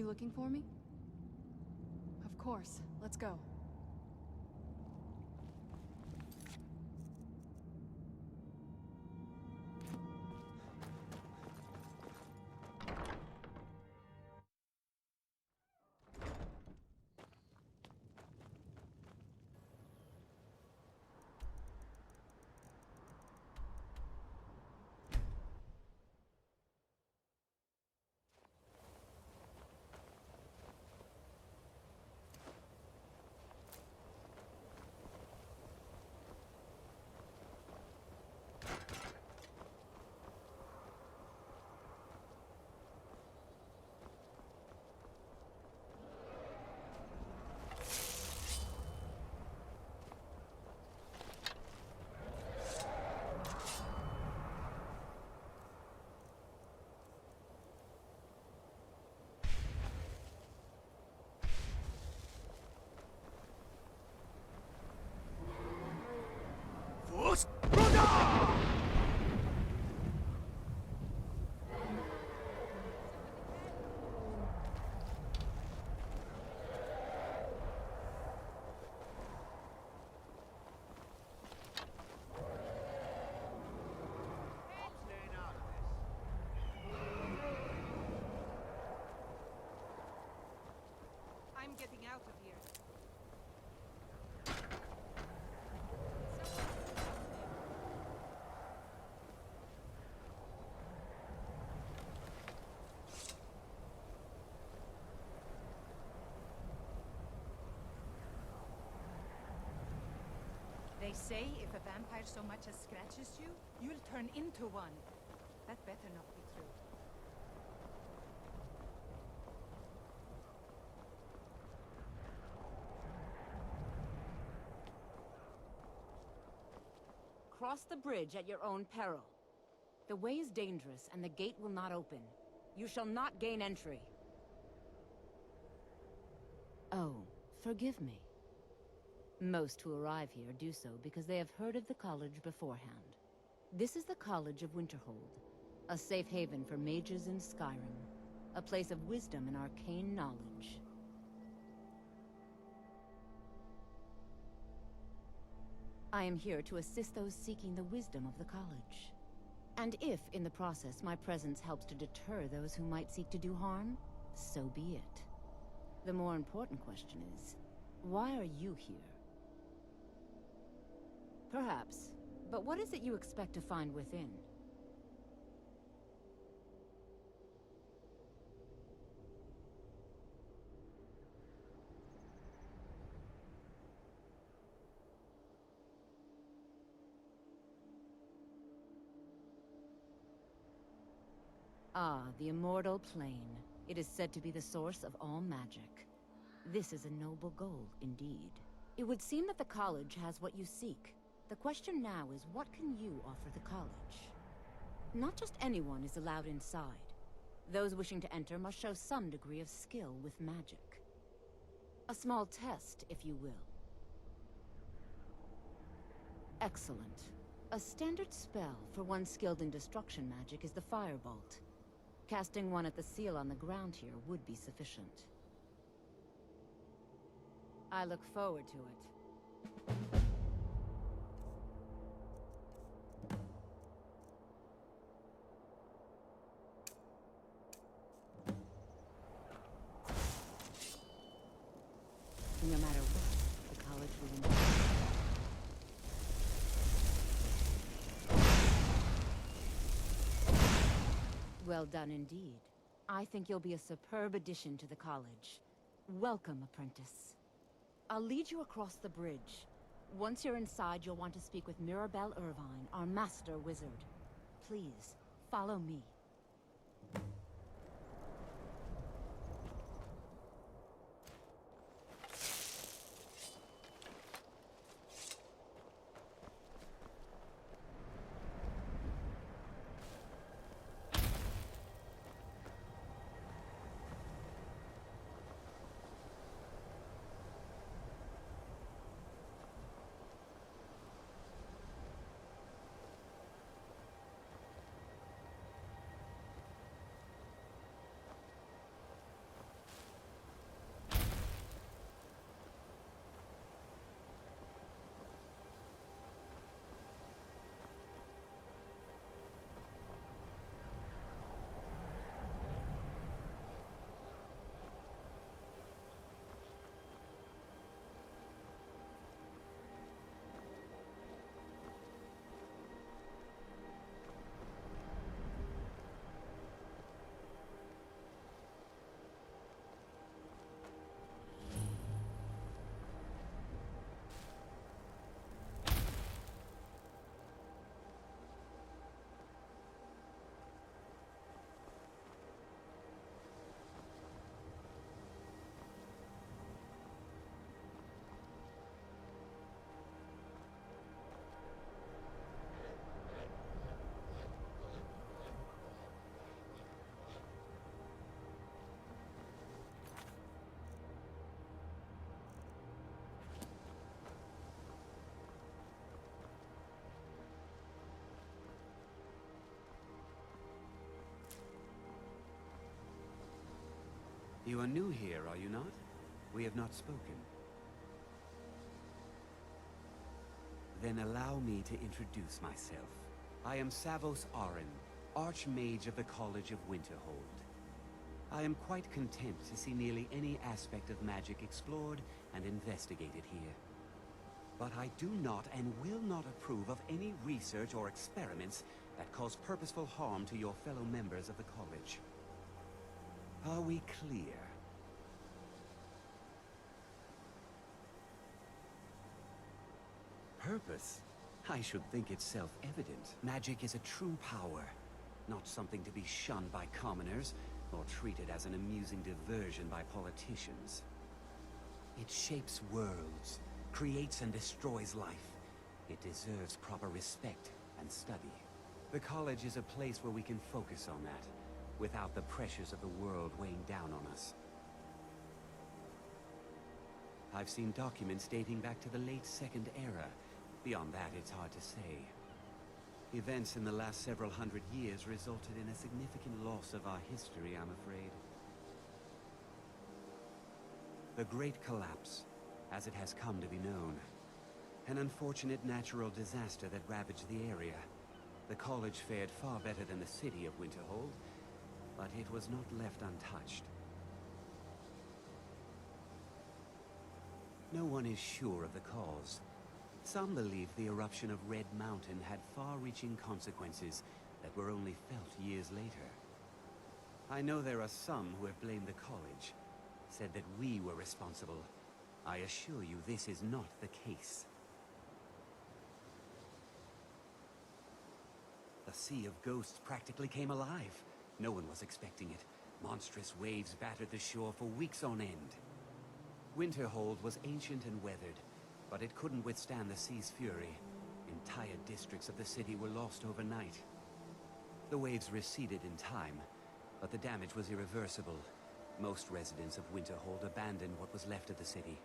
looking for me? Of course. Let's go. I'm getting out of here. They say if a vampire so much as scratches you, you'll turn into one. That better not be true. Cross the bridge at your own peril. The way is dangerous, and the gate will not open. You shall not gain entry. Oh, forgive me. Most who arrive here do so because they have heard of the college beforehand. This is the College of Winterhold, a safe haven for mages in Skyrim, a place of wisdom and arcane knowledge. I am here to assist those seeking the wisdom of the college. And if, in the process, my presence helps to deter those who might seek to do harm, so be it. The more important question is, why are you here? Perhaps, but what is it you expect to find within? Ah, the Immortal Plane. It is said to be the source of all magic. This is a noble goal, indeed. It would seem that the college has what you seek. The question now is, what can you offer the college? Not just anyone is allowed inside. Those wishing to enter must show some degree of skill with magic. A small test, if you will. Excellent. A standard spell for one skilled in destruction magic is the Firebolt. Casting one at the seal on the ground here would be sufficient. I look forward to it. No matter what, the college will enjoy. Well done indeed. I think you'll be a superb addition to the college. Welcome, apprentice. I'll lead you across the bridge. Once you're inside, you'll want to speak with Mirabelle Irvine, our master wizard. Please, follow me. You are new here, are you not? We have not spoken. Then allow me to introduce myself. I am Savos Arin, Archmage of the College of Winterhold. I am quite content to see nearly any aspect of magic explored and investigated here. But I do not and will not approve of any research or experiments that cause purposeful harm to your fellow members of the college. Are we clear? Purpose? I should think it's self-evident. Magic is a true power, not something to be shunned by commoners, or treated as an amusing diversion by politicians. It shapes worlds, creates and destroys life. It deserves proper respect and study. The college is a place where we can focus on that, without the pressures of the world weighing down on us. I've seen documents dating back to the late Second Era. Beyond that, it's hard to say. Events in the last several hundred years resulted in a significant loss of our history, I'm afraid. The Great Collapse, as it has come to be known. An unfortunate natural disaster that ravaged the area. The college fared far better than the city of Winterhold, but it was not left untouched. No one is sure of the cause. Some believe the eruption of Red Mountain had far-reaching consequences that were only felt years later. I know there are some who have blamed the college, said that we were responsible. I assure you this is not the case. The Sea of Ghosts practically came alive. No one was expecting it. Monstrous waves battered the shore for weeks on end. Winterhold was ancient and weathered, but it couldn't withstand the sea's fury. Entire districts of the city were lost overnight. The waves receded in time, but the damage was irreversible. Most residents of Winterhold abandoned what was left of the city.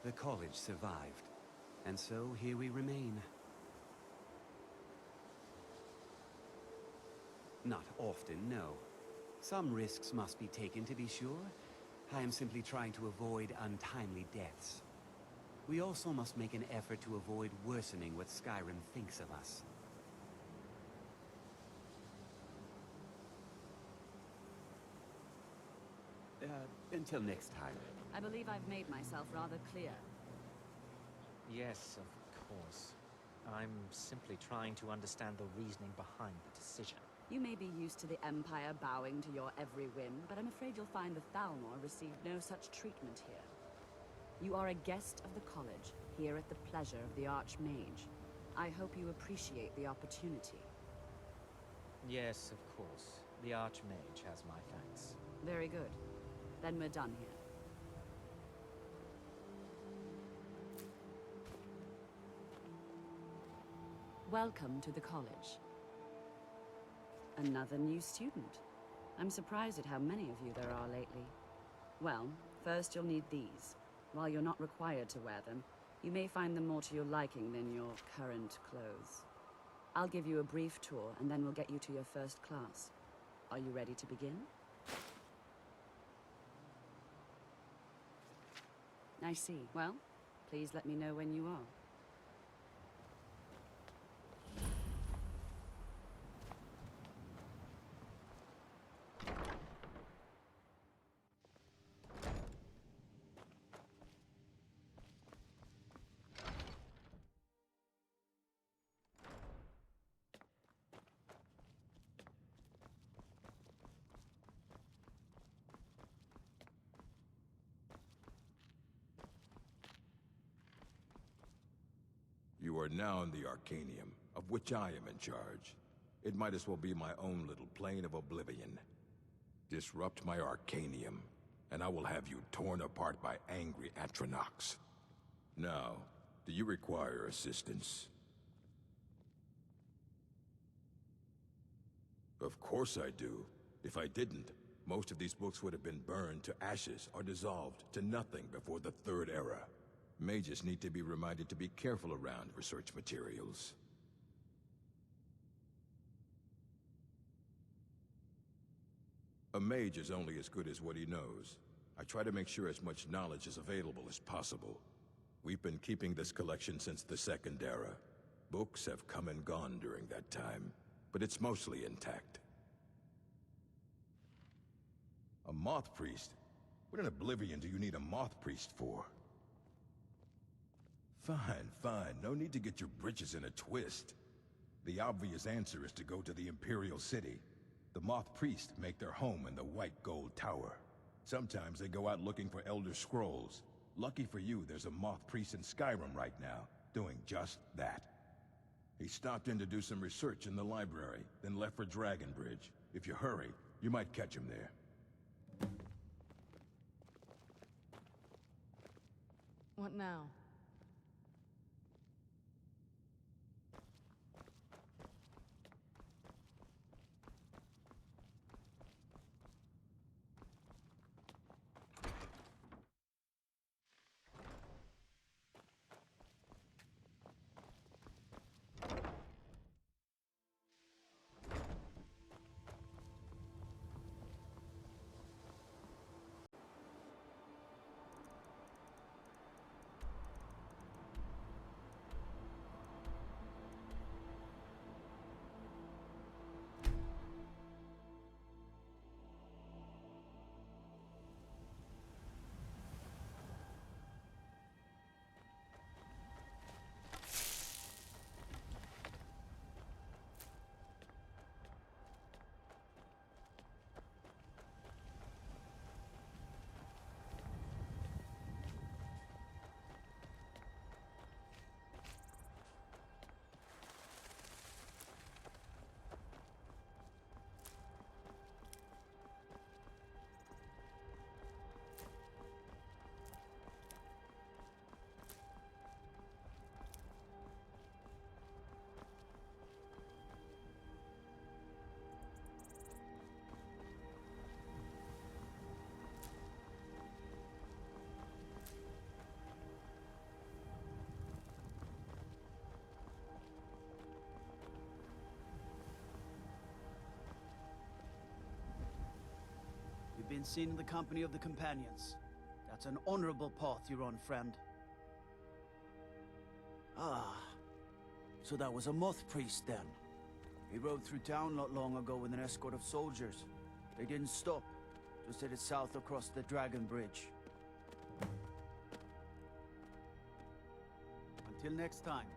The college survived, and so here we remain. Not often, no. Some risks must be taken to be sure. I am simply trying to avoid untimely deaths. We also must make an effort to avoid worsening what Skyrim thinks of us. Until next time. I believe I've made myself rather clear. Yes, of course. I'm simply trying to understand the reasoning behind the decision. You may be used to the Empire bowing to your every whim, but I'm afraid you'll find the Thalmor received no such treatment here. You are a guest of the college, here at the pleasure of the Archmage. I hope you appreciate the opportunity. Yes, of course. The Archmage has my thanks. Very good. Then we're done here. Welcome to the college. Another new student. I'm surprised at how many of you there are lately. Well, first you'll need these. While you're not required to wear them, you may find them more to your liking than your current clothes. I'll give you a brief tour, and then we'll get you to your first class. Are you ready to begin? I see. Well, please let me know when you are. You are now in the Arcanium, of which I am in charge. It might as well be my own little plane of oblivion. Disrupt my Arcanium, and I will have you torn apart by angry Atronachs. Now, do you require assistance? Of course I do. If I didn't, most of these books would have been burned to ashes or dissolved to nothing before the Third Era. Mages need to be reminded to be careful around research materials. A mage is only as good as what he knows. I try to make sure as much knowledge is available as possible. We've been keeping this collection since the Second Era. Books have come and gone during that time, but it's mostly intact. A moth priest? What in Oblivion do you need a moth priest for? Fine, fine. No need to get your britches in a twist. The obvious answer is to go to the Imperial City. The moth priests make their home in the White Gold Tower. Sometimes they go out looking for Elder Scrolls. Lucky for you, there's a moth priest in Skyrim right now, doing just that. He stopped in to do some research in the library, then left for Dragonbridge. If you hurry, you might catch him there. What now? You've been seen in the company of the Companions. That's an honorable path you're on, friend. Ah, so that was a moth priest then. He rode through town not long ago with an escort of soldiers. They didn't stop, just headed south across the Dragon Bridge. Until next time.